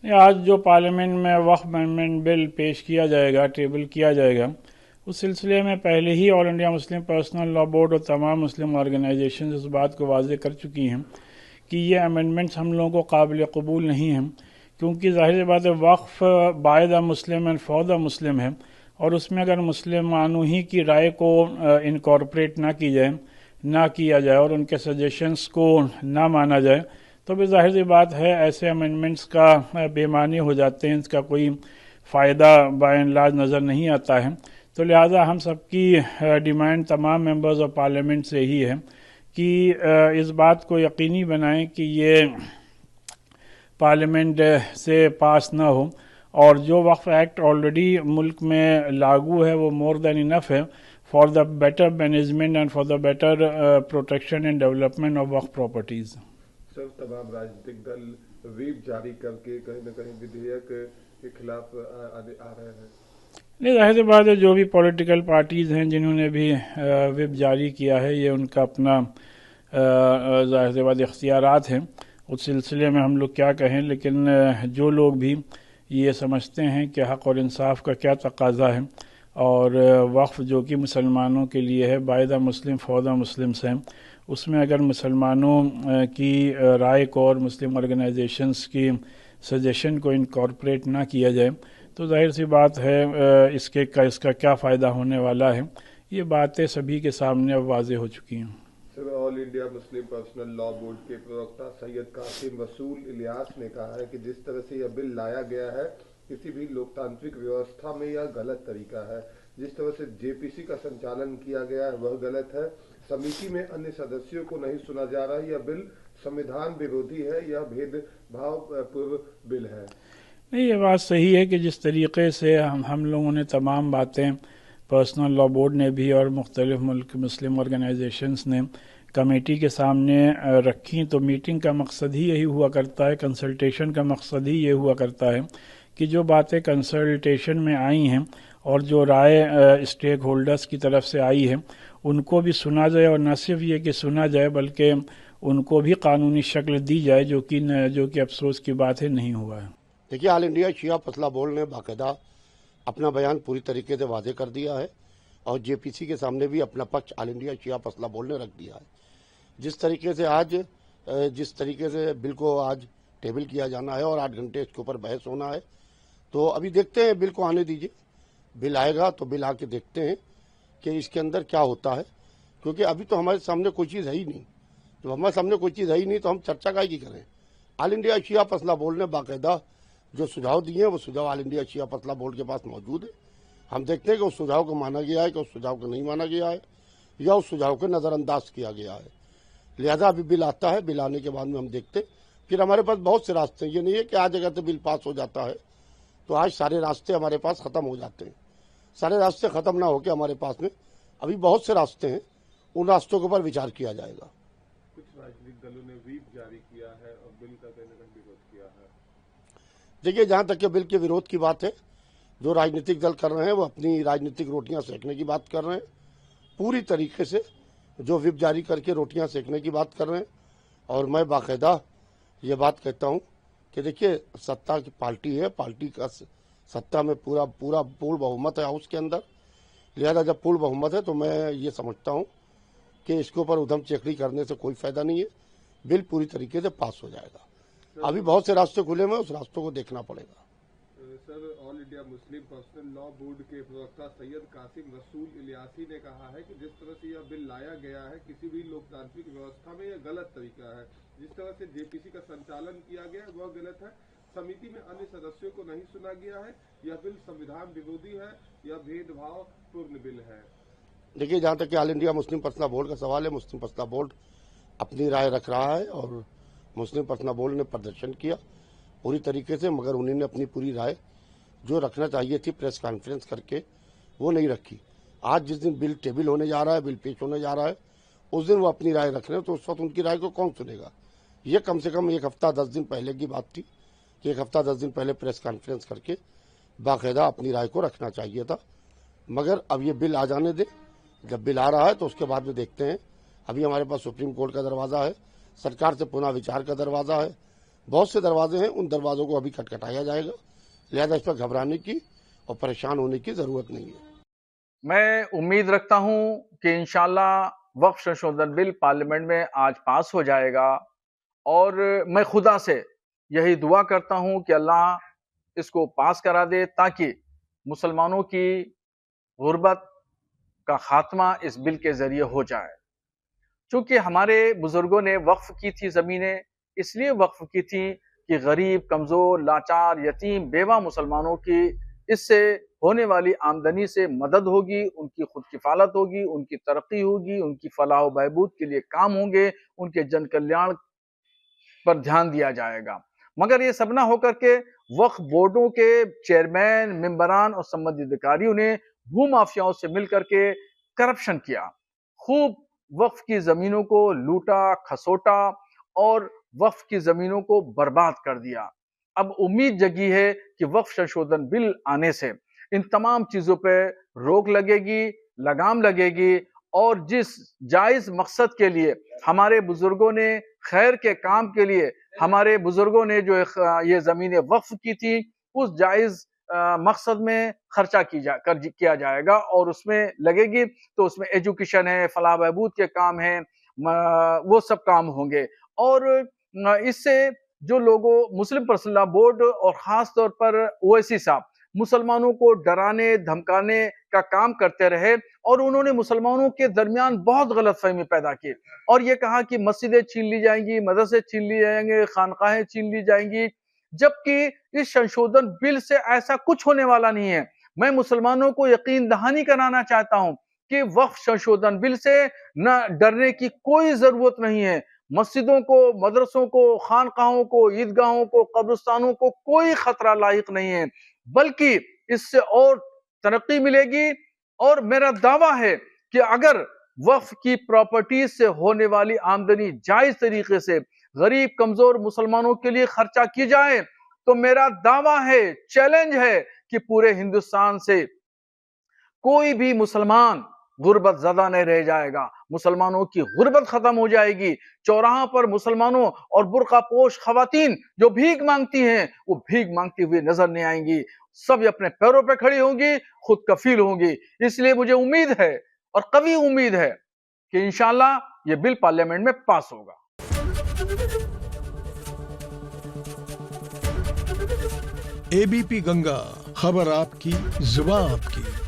आज जो पार्लियामेंट में वक्फ अमेंडमेंट बिल पेश किया जाएगा, टेबल किया जाएगा, उस सिलसिले में पहले ही all India Muslim personal law board और तमाम मुस्लिम ऑर्गेनाइजेशन इस बात को वाज़ेह कर चुकी हैं कि ये अमेंडमेंट्स हम लोगों को काबिल कबूल नहीं हैं, क्योंकि ज़ाहिर बात है वक्फ by the Muslim and for the Muslim है, और उसमें अगर मुसलमानों ही की राय को इनकॉर्पोरेट ना की जाए, ना किया जाए और उनके सजेशंस को ना माना जाए, तो भी जाहिर सी बात है ऐसे अमेंडमेंट्स का बेमानी हो जाते हैं, इसका कोई फ़ायदा बाय एंड लार्ज नज़र नहीं आता है। तो लिहाजा हम सबकी डिमांड तमाम मेंबर्स ऑफ पार्लियामेंट से ही है कि इस बात को यकीनी बनाएं कि ये पार्लियामेंट से पास ना हो, और जो वक्फ एक्ट ऑलरेडी मुल्क में लागू है वो मोर देन इनफ है for the better management and for the better protection and development of Waqf properties. Sir, तमाम राजनीतिक दल व्हीप जारी करके कहीं न कहीं विधेयक के खिलाफ आ रहे हैं। नहीं, जाहिर सी बात है जो भी पॉलिटिकल पार्टीज़ हैं जिन्होंने भी व्हिप जारी किया है, ये उनका अपना जाहिर सी बात इख्तियारात हैं, उस सिलसिले में हम लोग क्या कहें। लेकिन जो लोग भी ये समझते हैं कि हक़ और इंसाफ का क्या तकाजा है, और वक्फ जो कि मुसलमानों के लिए है, bye the Muslim for the Muslims हैं, उसमें अगर मुसलमानों की राय को और मुस्लिम ऑर्गेनाइजेशंस की सजेशन को इनकॉर्पोरेट ना किया जाए, तो जाहिर सी बात है इसका क्या फ़ायदा होने वाला है। ये बातें सभी के सामने अब वाज़ेह हो चुकी हैं। Sir, all India Muslim personal law board के प्रवक्ता सैयद कासिम रसूल इलियास ने कहा है कि जिस तरह से यह बिल लाया गया है किसी भी लोकतांत्रिक व्यवस्था में यह गलत तरीका है। जिस तरह से जेपीसी का संचालन किया गया है वह गलत है। समिति में अन्य सदस्यों को नहीं सुना जा रहा है। यह बिल संविधान विरोधी है, यह भेदभाव पूर्व बिल है। नहीं, ये बात सही है कि जिस तरीके से हम लोगों ने तमाम बातें पर्सनल लॉ बोर्ड ने भी और मुख्तलिफ मुल्क मुस्लिम ऑर्गेनाइजेशंस ने कमेटी के सामने रखी, तो मीटिंग का मकसद ही यही हुआ करता है, कंसल्टेशन का मकसद ही ये हुआ करता है कि जो बातें कंसल्टेशन में आई हैं और जो राय स्टेक होल्डर्स की तरफ से आई है उनको भी सुना जाए, और न सिर्फ ये कि सुना जाए बल्कि उनको भी कानूनी शक्ल दी जाए, जो कि अफसोस की बात है नहीं हुआ है। देखिए, ऑल इंडिया शिया फसला बोर्ड ने बाकायदा अपना बयान पूरी तरीके से वादे कर दिया है, और जेपीसी के सामने भी अपना पक्ष ऑल इंडिया शिया फसला बोर्ड ने रख दिया है। जिस तरीके से बिल को आज टेबल किया जाना है और 8 घंटे इसके ऊपर बहस होना है, तो अभी देखते हैं, बिल को आने दीजिए। बिल आएगा तो बिल आके देखते हैं कि इसके अंदर क्या होता है, क्योंकि अभी तो हमारे सामने कोई चीज़ है ही नहीं। जब हमारे सामने कोई चीज़ है ही नहीं तो हम चर्चा काहे की करें। ऑल इंडिया शिया फसला बोर्ड ने बाकायदा जो सुझाव दिए हैं वो सुझाव ऑल इंडिया शिया फसला बोर्ड के पास मौजूद है। हम देखते हैं कि उस सुझाव को माना गया है कि उस सुझाव को नहीं माना गया है, या उस सुझाव को नज़रअंदाज किया गया है। लिहाजा अभी बिल आता है, बिल आने के बाद में हम देखते, फिर हमारे पास बहुत से रास्ते हैं। ये नहीं है कि आज अगर तो बिल पास हो जाता है तो आज सारे रास्ते हमारे पास ख़त्म हो जाते हैं। सारे रास्ते ख़त्म ना होकर हमारे पास में अभी बहुत से रास्ते हैं, उन रास्तों के ऊपर विचार किया जाएगा। कुछ राजनीतिक दलों ने व्हीप जारी किया है और बिल का कहीं न कहीं विरोध किया है। देखिए, जहां तक के बिल के विरोध की बात है, जो राजनीतिक दल कर रहे हैं वो अपनी राजनीतिक रोटियां सेकने की बात कर रहे हैं। पूरी तरीके से जो व्हिप जारी करके रोटियां सेकने की बात कर रहे हैं। और मैं बाकायदा ये बात कहता हूं कि देखिए, सत्ता की पार्टी है, पार्टी का सत्ता में पूरा पूर्ण बहुमत है हाउस के अंदर। लिहाजा जब पूर्ण बहुमत है तो मैं ये समझता हूं कि इसके ऊपर उधम चेकड़ी करने से कोई फायदा नहीं है। बिल पूरी तरीके से पास हो जाएगा। अभी बहुत से रास्ते खुले हुए हैं, उस रास्तों को देखना पड़ेगा। Sir, all India Muslim personal law board के प्रवक्ता सैयद कासिम रसूल इलियासी ने कहा है कि जिस तरह से यह बिल लाया गया है किसी भी लोकतांत्रिक व्यवस्था में यह गलत तरीका है। जिस तरह से जेपीसी का संचालन किया गया है वह गलत है। समिति में अन्य सदस्यों को नहीं सुना गया है। यह बिल संविधान विरोधी है, यह भेदभाव पूर्ण बिल है। देखिए, जहां तक कि all India Muslim personal board का सवाल है, मुस्लिम पर्सनल बोर्ड अपनी राय रख रहा है, और मुस्लिम पर्सनल बोर्ड ने प्रदर्शन किया पूरी तरीके से, मगर उन्होंने अपनी पूरी राय जो रखना चाहिए थी प्रेस कॉन्फ्रेंस करके वो नहीं रखी। आज जिस दिन बिल टेबल होने जा रहा है, बिल पेश होने जा रहा है, उस दिन वो अपनी राय रख रहे हैं, तो उस वक्त उनकी राय को कौन सुनेगा। ये कम से कम 1 हफ्ता 10 दिन पहले की बात थी कि 1 हफ्ता 10 दिन पहले प्रेस कॉन्फ्रेंस करके बाकायदा अपनी राय को रखना चाहिए था। मगर अब ये बिल आ जाने दे, जब बिल आ रहा है तो उसके बाद में देखते हैं। अभी हमारे पास सुप्रीम कोर्ट का दरवाज़ा है, सरकार से पुनः विचार का दरवाज़ा है, बहुत से दरवाजे हैं, उन दरवाजों को अभी खटखटाया जाएगा। लिहाजा इस पर घबराने की और परेशान होने की जरूरत नहीं है। मैं उम्मीद रखता हूं कि इंशाल्लाह वक्फ संशोधन बिल पार्लियामेंट में आज पास हो जाएगा और मैं खुदा से यही दुआ करता हूं कि अल्लाह इसको पास करा दे ताकि मुसलमानों की गुर्बत का खात्मा इस बिल के जरिए हो जाए। चूंकि हमारे बुजुर्गों ने वक्फ की थी ज़मीनें, इसलिए वक्फ की थी कि गरीब, कमज़ोर, लाचार, यतीम, बेवा मुसलमानों की इससे होने वाली आमदनी से मदद होगी, उनकी खुद किफ़ालत होगी, उनकी तरक्की होगी, उनकी फलाह व बहबूद के लिए काम होंगे, उनके जन कल्याण पर ध्यान दिया जाएगा। मगर ये सब ना होकर के वक्फ बोर्डों के चेयरमैन, मेंबरान और संबंधित अधिकारियों ने भूमाफियाओं से मिलकर के करप्शन किया, खूब वक्फ की जमीनों को लूटा, खसोटा और वक्फ की जमीनों को बर्बाद कर दिया। अब उम्मीद जगी है कि वक्फ संशोधन बिल आने से इन तमाम चीजों पे रोक लगेगी, लगाम लगेगी और जिस जायज मकसद के लिए हमारे बुजुर्गों ने खैर के काम के लिए हमारे बुजुर्गों ने जो ये जमीनें वक्फ की थी, उस जायज मकसद में खर्चा किया जाएगा और उसमें लगेगी तो उसमें एजुकेशन है, फलाह बहबूद के काम है, वो सब काम होंगे। और इससे जो लोगों मुस्लिम पर्सनल लॉ बोर्ड और खास तौर पर ओवैसी साहब मुसलमानों को डराने धमकाने का काम करते रहे और उन्होंने मुसलमानों के दरमियान बहुत गलतफहमी पैदा की और ये कहा कि मस्जिदें छीन ली जाएंगी, मदरसे छीन लिए जाएंगे, खानकाहें छीन ली जाएंगी, जबकि इस संशोधन बिल से ऐसा कुछ होने वाला नहीं है। मैं मुसलमानों को यकीन दहानी कराना चाहता हूं कि वक्फ संशोधन बिल से न डरने की कोई जरूरत नहीं है। मस्जिदों को, मदरसों को, खानकाहों को, ईदगाहों को, कब्रिस्तानों को कोई खतरा लायक नहीं है, बल्कि इससे और तरक्की मिलेगी। और मेरा दावा है कि अगर वक्फ की प्रॉपर्टीज से होने वाली आमदनी जायज तरीके से गरीब, कमजोर मुसलमानों के लिए खर्चा की जाए तो मेरा दावा है, चैलेंज है कि पूरे हिंदुस्तान से कोई भी मुसलमान गुर्बत ज़्यादा नहीं रह जाएगा, मुसलमानों की गुर्बत खत्म हो जाएगी। चौराहा पर मुसलमानों और बुर्का पोश खवातीन जो भीख मांगती हैं वो भीख मांगती हुई नजर नहीं आएंगी, सब अपने पैरों पे खड़ी होंगी, खुद कफील होंगी। इसलिए मुझे उम्मीद है और कवी उम्मीद है कि इंशाल्लाह ये बिल पार्लियामेंट में पास होगा। एबीपी गंगा, खबर आपकी, जुबान आपकी।